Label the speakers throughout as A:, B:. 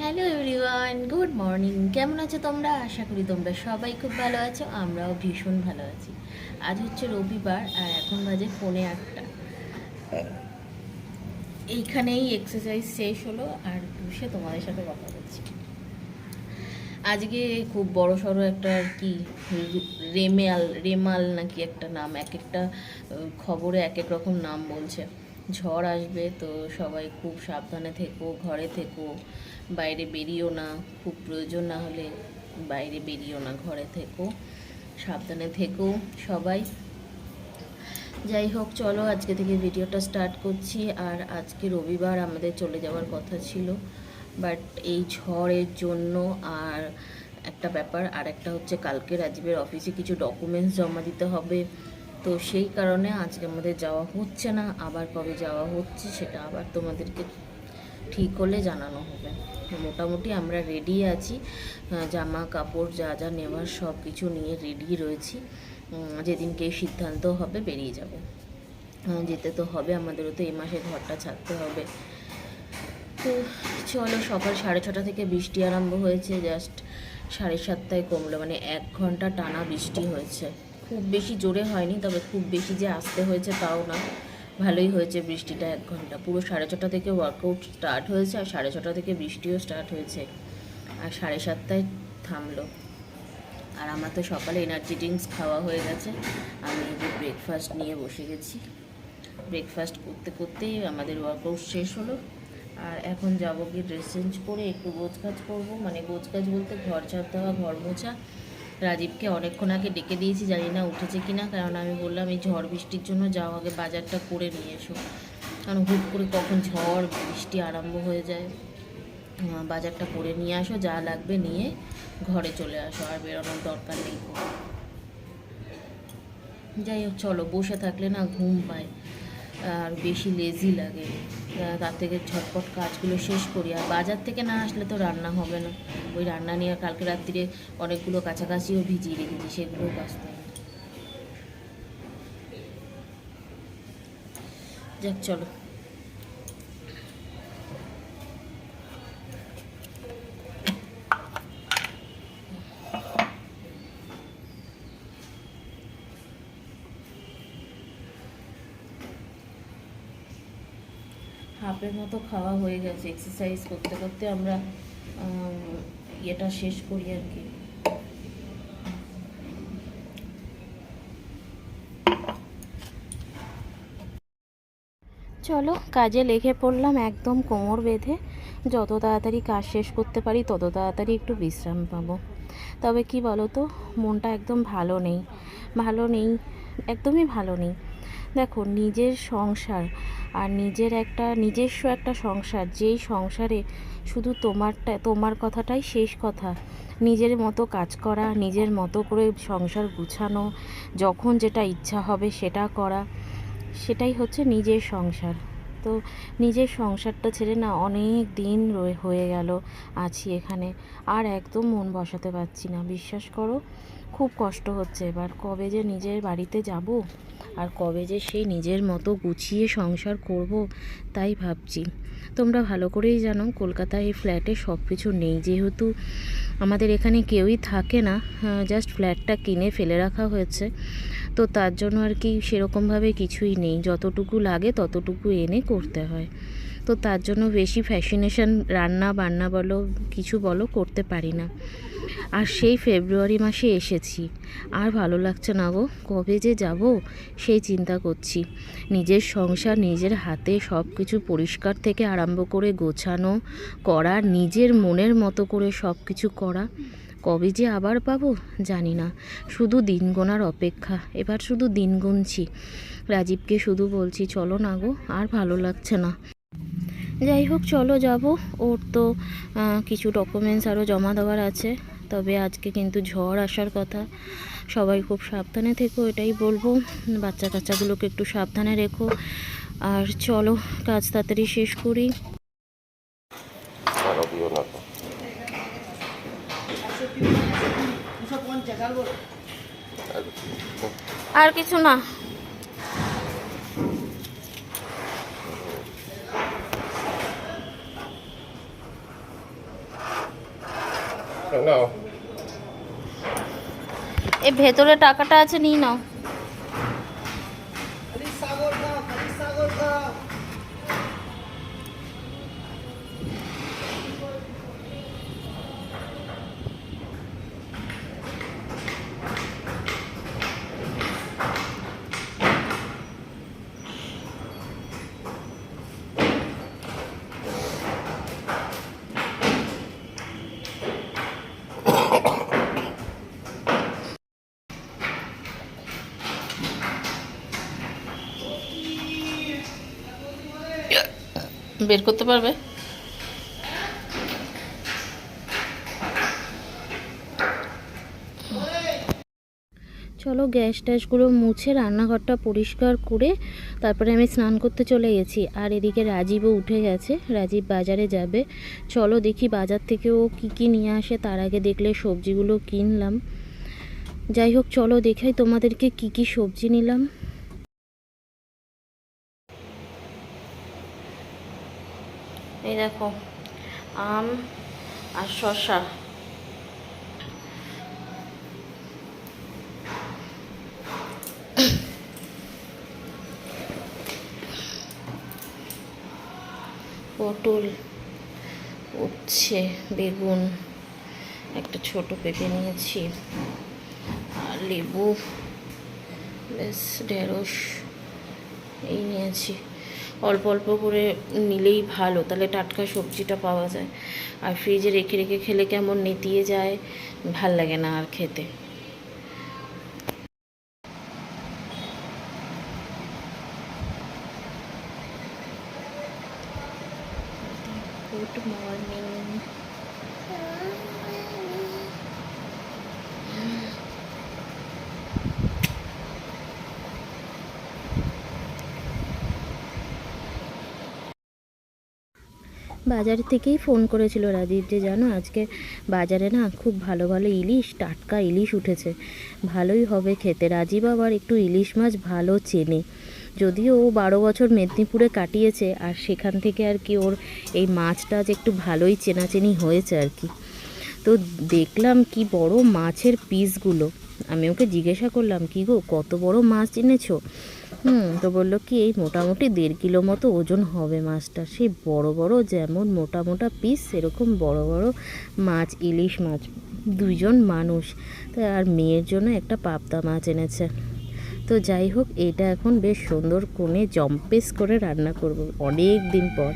A: Hello everyone, good morning. কেমন আছো তোমরা? আশা করি তোমরা সবাই খুব ভালো আছো, আমরাও ভীষণ ভালো আছি। আজ হচ্ছে রবিবার আর এখন বাজে 8:45। এইখানেই এক্সারসাইজ শেষ হলো আর বসে তোমাদের সাথে কথা বলছি। আজকে খুব বড় সড়ো একটা আর কি রেমাল নাকি একটা নাম, এক একটা খবরে এক এক রকম নাম বলছে। ঝড় আসবে, তো সবাই খুব সাবধানে থেকো, ঘরে থেকো, বাইরে বেরিও না। খুব প্রয়োজন না হলে বাইরে বেরিও না, ঘরে থেকো, সাবধানে থেকো সবাই। যাই হোক, চলো আজকে থেকে ভিডিওটা স্টার্ট করছি। আর আজকে রবিবার আমাদের চলে যাওয়ার কথা ছিল, বাট এই ঝড়ের জন্য আর একটা ব্যাপার, আর একটা হচ্ছে কালকে রাজীবের অফিসে কিছু ডকুমেন্টস জমা দিতে হবে, তো সেই কারণে আজকে আমাদের যাওয়া হচ্ছে না। আবার কবে যাওয়া হচ্ছে সেটা আবার তোমাদেরকে ঠিক হলে জানানো হবে। মোটামুটি আমরা রেডি আছি, জামা কাপড় যা যা নেওয়ার সব কিছু নিয়ে রেডি রয়েছি। যেদিনকে সিদ্ধান্ত হবে বেরিয়ে যাব। যেতে তো হবে, আমাদেরও তো এই মাসে ঘরটা ছাড়তে হবে। তো চলো, সকাল 6:30 থেকে বৃষ্টি আরম্ভ হয়েছে, জাস্ট 7:30 কমলো, মানে 1 ঘন্টা টানা বৃষ্টি হয়েছে। খুব বেশি জোরে হয়নি, তবে খুব বেশি যে আসতে হয়েছে তাও না, ভালোই হয়েছে বৃষ্টিটা। 1 ঘন্টা পুরো 6:30 থেকে ওয়ার্কআউট স্টার্ট হয়েছে, আর 6:30 থেকে বৃষ্টিও স্টার্ট হয়েছে, আর 7:30 থামলো। আর আমার তো সকালে এনার্জি ড্রিঙ্কস খাওয়া হয়ে গেছে, আমি যে ব্রেকফাস্ট নিয়ে বসে গেছি। ব্রেকফাস্ট করতে করতেই আমাদের ওয়ার্কআউট শেষ হলো। আর এখন যাবো কি ড্রেস চেঞ্জ করে একটু গোছগাছ করবো, মানে গোছগাছ বলতে ঘর ঝাড় দেওয়া, ঘর মোছা। রাজীবকে অনেকক্ষণ আগে ডেকে দিয়েছি, জানি না উঠেছে কি না, কারণ আমি বললাম এই ঝড় বৃষ্টির জন্য যাও আগে বাজারটা করে নিয়ে এসো, কারণ হুট করে কখন ঝড় বৃষ্টি আরম্ভ হয়ে যায়। বাজারটা করে নিয়ে আসো, যা লাগবে নিয়ে ঘরে চলে আসো, আর বেরোনোর দরকার নেই। যাই হোক, চলো, বসে থাকলে না ঘুম পায় আর বেশি লেজি লাগে, তার থেকে ঝটপট কাজগুলো শেষ করি। আর বাজার থেকে না আসলে তো রান্না হবে না, ওই রান্না নিয়ে কালকে রাত্রিরে অনেকগুলো কাছাকাছিও ভিজিয়ে রেখেছি, সেগুলোও কাচতে হবে। যাক চলো। হাফের মতো খাওয়া হয়ে গেছে, এক্সারসাইজ করতে করতে আমরা ইয়েটা শেষ করি আর কি। চলো, কাজে লেগে পড়লাম একদম কোমর বেঁধে। যত তাড়াতাড়ি কাজ শেষ করতে পারি তত তাড়াতাড়ি একটু বিশ্রাম পাবো। তবে কি বলো তো, মনটা একদম ভালো নেই, ভালো নেই, একদমই ভালো নেই। দেখো, নিজের সংসার আর নিজস্ব একটা সংসার, যেই সংসারে শুধু তোমার কথাটাই শেষ কথা, নিজের মতো কাজ করা, নিজের মতো করে সংসার গুছানো, যখন যেটা ইচ্ছা হবে সেটা করা, সেটাই হচ্ছে নিজের সংসার। তো নিজের সংসারটা ছেড়ে না অনেক দিন হয়ে গেল আছি এখানে, আর একদম মন বসাতে পারছি না, বিশ্বাস করো। খুব কষ্ট হচ্ছে, এবার কবে যে নিজের বাড়িতে যাব আর কবে যে সেই নিজের মতো গুছিয়ে সংসার করব, তাই ভাবছি। তোমরা ভালো করেই জানো কলকাতায় এই ফ্ল্যাটে সব কিছু নেই, যেহেতু আমাদের এখানে কেউই থাকে না, জাস্ট ফ্ল্যাটটা কিনে ফেলে রাখা হয়েছে, তো তার জন্য আর কি সেরকমভাবে কিছুই নেই, যতটুকু লাগে ততটুকু এনে করতে হয়। তো তার জন্য বেশি ফ্যাসিনেশন রান্না বান্না বলো কিছু বলো করতে পারি না। আর সেই ফেব্রুয়ারি মাসে এসেছি, আর ভালো লাগছে না গো, কবে যে যাব সেই চিন্তা করছি। নিজের সংসার নিজের হাতে সব কিছু পরিষ্কার থেকে আরম্ভ করে গোছানো করা, নিজের মনের মতো করে সব কিছু করা, কবে যে আবার পাবো জানি না। শুধু দিন গোনার অপেক্ষা, এবার শুধু দিন গুনছি। রাজীবকে শুধু বলছি চলো না গো, আর ভালো লাগছে না। যাই হোক, চলো যাব। ওর তো কিছু ডকুমেন্টস আরও জমা দেওয়ার আছে, তবে আজকে কিন্তু ঝড় আসার কথা। সবাই খুব সাবধানে থেকো, এটাই বলবো। বাচ্চা কাচ্চাগুলোকে একটু সাবধানে রেখো। আর চলো, কাজ তাড়াতাড়ি শেষ করি। আর কিছু না।
B: নাও।
A: এই ভেতরে টাকাটা আছে, নিয়ে নাও। বের করতে পারবে? চলো গ্যাস ট্যাসগুলো মুছে রান্নাঘরটা পরিষ্কার করে তারপরে আমি স্নান করতে চলে গেছি। আর এদিকে রাজীবও উঠে গেছে, রাজীব বাজারে যাবে। চলো দেখি বাজার থেকে ও কী কী নিয়ে আসে। তার আগে দেখলে সবজিগুলো কিনলাম। যাই হোক চলো দেখাই তোমাদেরকে কি কি সবজি নিলাম। এই দেখো আম আর শসা, পটল, উচ্ছে, বেগুন, একটা ছোট পেঁপে নিয়েছি, আর লেবু, বেশ ঢেঁড়স এই নিয়েছি। অল্প অল্প করে নিলেই ভালো, তাহলে টাটকা সবজিটা পাওয়া যায়। আর ফ্রিজে রেখে রেখে খেলে কেমন নেতিয়ে যায়, ভাল লাগে না আর খেতে। Good morning. বাজার থেকেই ফোন করেছিল রাজীব যে জানো আজকে বাজারে না খুব ভালো ভালো ইলিশ, টাটকা ইলিশ উঠেছে, ভালোই হবে খেতে। রাজীব আবার একটু ইলিশ মাছ ভালো চেনে, যদিও ও 12 বছর মেদিনীপুরে কাটিয়েছে, আর সেখান থেকে আর কি ওর এই মাছটা যে একটু ভালোই চেনাচেনি হয়েছে আর কি। তো দেখলাম কি বড় মাছের পিসগুলো। আমি ওকে জিজ্ঞাসা করলাম কি গো কত বড় মাছ এনেছো? তো বললো কি এই মোটামুটি 1.5 কিলো মতো ওজন হবে মাছটা। সেই বড় বড় যেমন মোটা মোটা পিস সেরকম বড় বড় মাছ, ইলিশ মাছ। 2 জন মানুষ, তো আর মেয়ের জন্য একটা পাবদা মাছ এনেছে। তো যাই হোক এটা এখন বেশ সুন্দর করে জম্পেস করে রান্না করব অনেক দিন পর।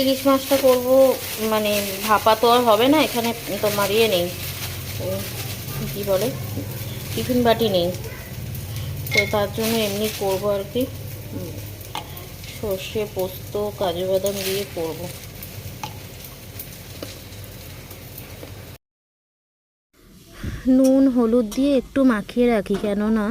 A: ইলিশ মাছটা করব, মানে ভাপা তো আর হবে না, এখানে তোমার ইয়ে নেই, কী বলে টিফিন বাটি নেই, তো তার জন্য এমনি করব আর কি। সর্ষে, পোস্ত, কাজু বাদাম দিয়ে করব। নুন হলুদ দিয়ে একটু মাখিয়ে রাখি, কেননা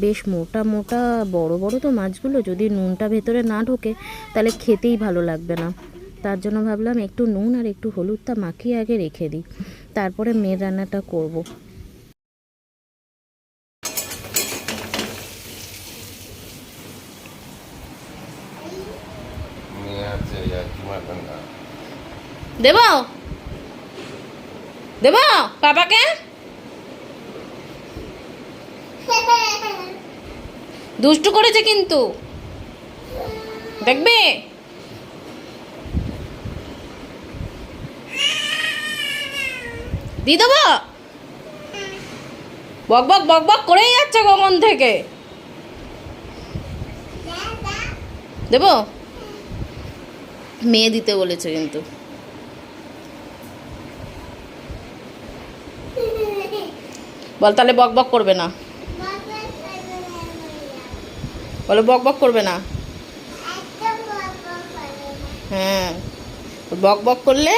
A: বেশ মোটা মোটা বড় বড় তো মাছগুলো, যদি নুনটা ভেতরে না ঢোকে তাহলে খেতেই ভালো লাগবে না। তার জন্য ভাবলাম একটু নুন আর একটু হলুদটা মাখিয়ে আগে রেখে দিই, তারপরে মেয়ের রান্নাটা করব। দেব দেব পাপাকে, দুষ্টু করেছে কিন্তু দেখবে। দিয়ে দেবো, বক বক বক বক করেই যাচ্ছে কখন থেকে। দেব, মেয়ে দিতে বলেছে কিন্তু। বল তাহলে বক বক করবে না, বলো বক বক করবে না। হ্যাঁ বক বক করলে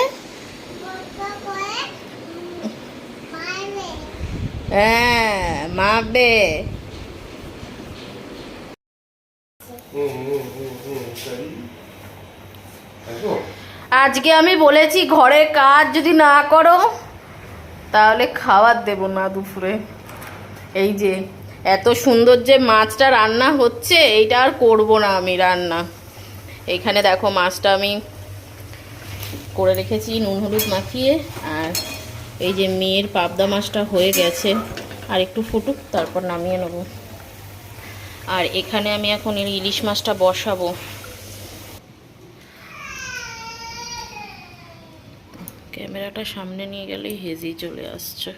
A: হ্যাঁ মারবে। আজকে আমি বলেছি ঘরের কাজ যদি না করো তাহলে খাবার দেব না দুপুরে। এই যে এত সুন্দর যে মাছটা রান্না হচ্ছে, এইটা আর করবো না আমি রান্না। এইখানে দেখো মাছটা আমি করে রেখেছি নুন হলুদ মাখিয়ে। আর এই যে মেয়ের পাবদা মাছটা হয়ে গেছে, আর একটু ফুটুক তারপর নামিয়ে নেব। আর এখানে আমি এখন ইলিশ মাছটা বসাবো। ক্যামেরাটা সামনে নিয়ে গেলেই হেজি চলে আসছে।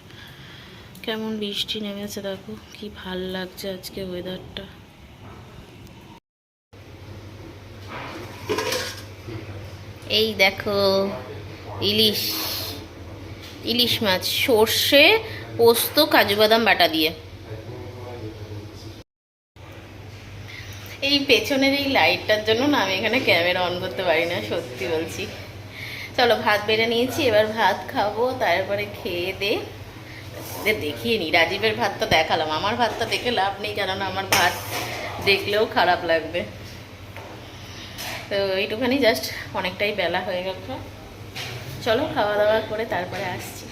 A: কেমন বৃষ্টি নেমেছে দেখো, কি ভাল লাগছে আজকে ওয়েদারটা। এই দেখো ইলিশ, ইলিশ মাছ সর্ষে পোস্ত কাজু বাদাম বাটা দিয়ে। এই পেছনের এই লাইটটার জন্য না আমি এখানে ক্যামেরা অন করতে পারি না, সত্যি বলছি। চলো ভাত বেড়ে নিয়েছি, এবার ভাত খাবো, তারপরে খেয়ে দেখিয়ে নি। রাজীবের ভাতটা দেখালাম, আমার ভাতটা দেখে লাভ নেই, কেননা আমার ভাত দেখলেও খারাপ লাগবে। তো এইটুখানি জাস্ট, অনেকটাই বেলা হয়ে গেল। চলো খাওয়া দাওয়া করে তারপরে আসছি।